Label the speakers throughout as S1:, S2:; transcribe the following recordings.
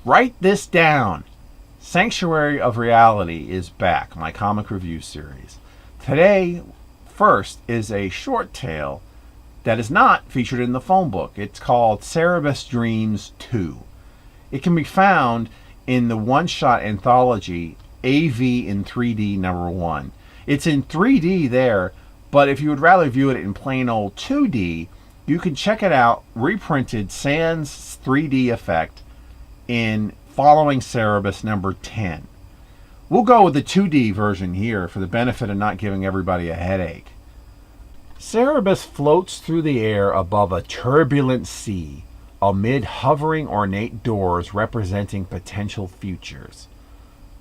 S1: Write this down. Sanctuary of Reality is back, my comic review series. Today, first, is a short tale that is not featured in the phone book. It's called Cerebus Dreams 2. It can be found in the one-shot anthology AV in 3D number 1. It's in 3D there, but if you would rather view it in plain old 2D, you can check it out reprinted sans 3D effect in Following Cerebus number 10. We'll go with the 2D version here for the benefit of not giving everybody a headache. Cerebus floats through the air above a turbulent sea, amid hovering ornate doors representing potential futures.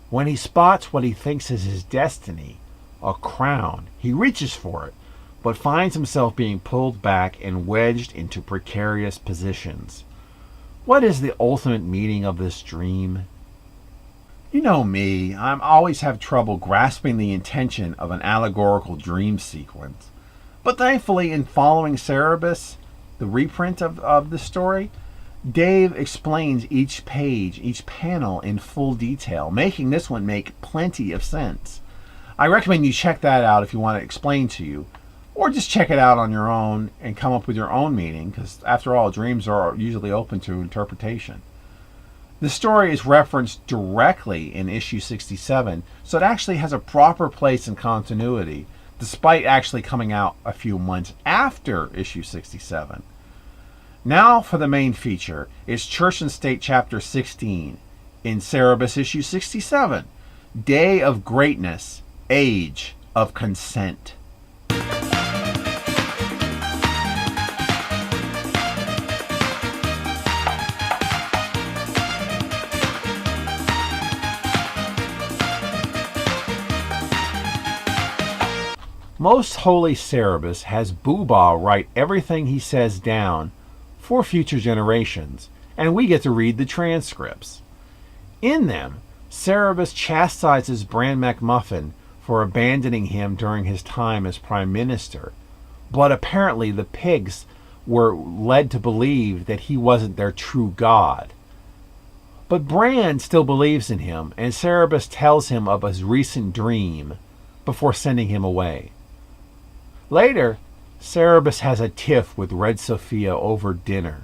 S1: When he spots what he thinks is his destiny, a crown, he reaches for it, but finds himself being pulled back and wedged into precarious positions. What is the ultimate meaning of this dream? You know me, I always have trouble grasping the intention of an allegorical dream sequence. But thankfully, in Following Cerebus, the reprint of the story, Dave explains each page, each panel in full detail, making this one make plenty of sense. I recommend you check that out if you want it explained to you, or just check it out on your own and come up with your own meaning, because after all, dreams are usually open to interpretation. The story is referenced directly in issue 67, so it actually has a proper place in continuity, despite actually coming out a few months after issue 67. Now for the main feature. It's Church and State chapter 16 in Cerebus issue 67, Day of Greatness, Age of Consent. Most Holy Cerebus has Boobah write everything he says down for future generations, and we get to read the transcripts. In them, Cerebus chastises Bran McMuffin for abandoning him during his time as Prime Minister, but apparently the pigs were led to believe that he wasn't their true god. But Bran still believes in him, and Cerebus tells him of his recent dream before sending him away. Later, Cerebus has a tiff with Red Sophia over dinner,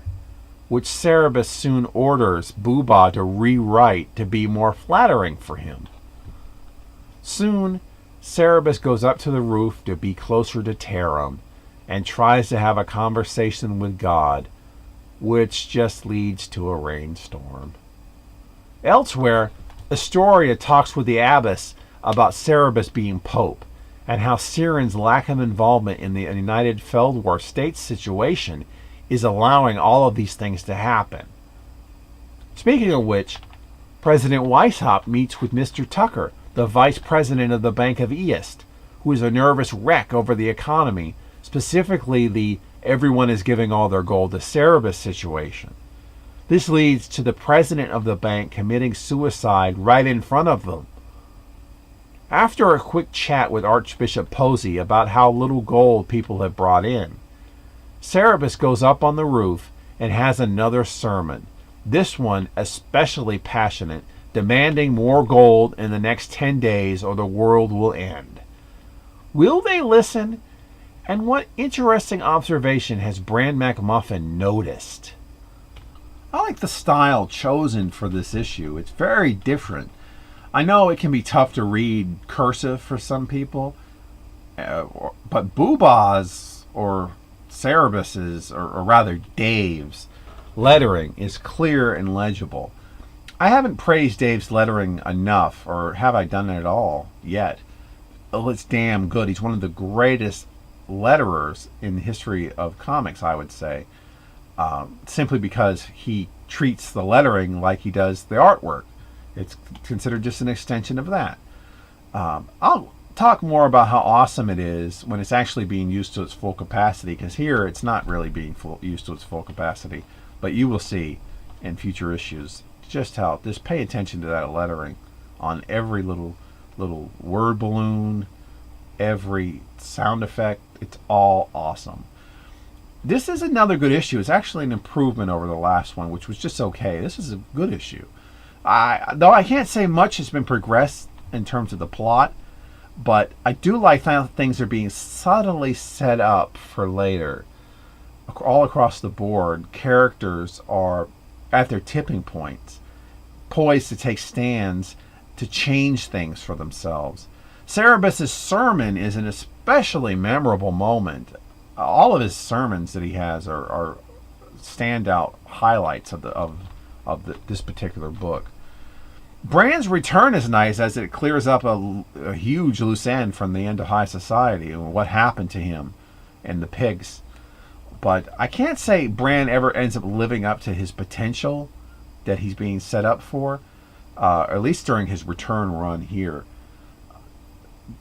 S1: which Cerebus soon orders Boobah to rewrite to be more flattering for him. Soon, Cerebus goes up to the roof to be closer to Tarim and tries to have a conversation with God, which just leads to a rainstorm. Elsewhere, Astoria talks with the abbess about Cerebus being pope, and how Siren's lack of involvement in the United Feldwar States situation is allowing all of these things to happen. Speaking of which, President Weishaupt meets with Mr. Tucker, the vice president of the Bank of East, who is a nervous wreck over the economy, specifically the everyone is giving all their gold to Cerebus situation. This leads to the president of the bank committing suicide right in front of them. After a quick chat with Archbishop Posey about how little gold people have brought in, Cerebus goes up on the roof and has another sermon, this one especially passionate, demanding more gold in the next 10 days or the world will end. Will they listen? And what interesting observation has Bran McMuffin noticed? I like the style chosen for this issue. It's very different. I know it can be tough to read cursive for some people, but Boobah's or Cerebus's, or rather Dave's, lettering is clear and legible. I haven't praised Dave's lettering enough, or have I done it at all yet? Oh, it's damn good. He's one of the greatest letterers in the history of comics, I would say, simply because he treats the lettering like he does the artwork. It's considered just an extension of that. I'll talk more about how awesome it is when it's actually being used to its full capacity, because here it's not really being used to its full capacity. But you will see in future issues just how, just pay attention to that lettering on every little word balloon, every sound effect. It's all awesome. This is another good issue. It's actually an improvement over the last one, which was just okay. This is a good issue. Though I can't say much has been progressed in terms of the plot, but I do like how things are being subtly set up for later. All across the board, characters are at their tipping points, poised to take stands to change things for themselves. Cerebus's sermon is an especially memorable moment. All of his sermons that he has are standout highlights of this particular book. Bran's return is nice as it clears up a huge loose end from the end of High Society and what happened to him and the pigs. But I can't say Bran ever ends up living up to his potential that he's being set up for, at least during his return run here.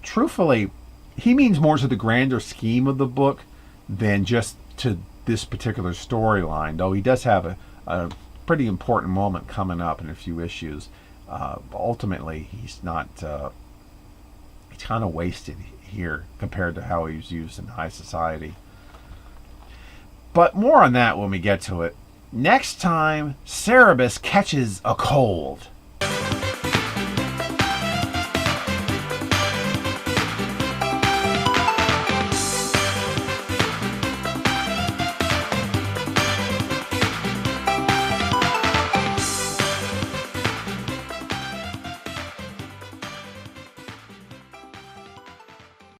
S1: Truthfully, he means more to the grander scheme of the book than just to this particular storyline, though he does have a pretty important moment coming up in a few issues. Ultimately, he's not. He's kind of wasted here compared to how he was used in High Society. But more on that when we get to it. Next time, Cerebus catches a cold.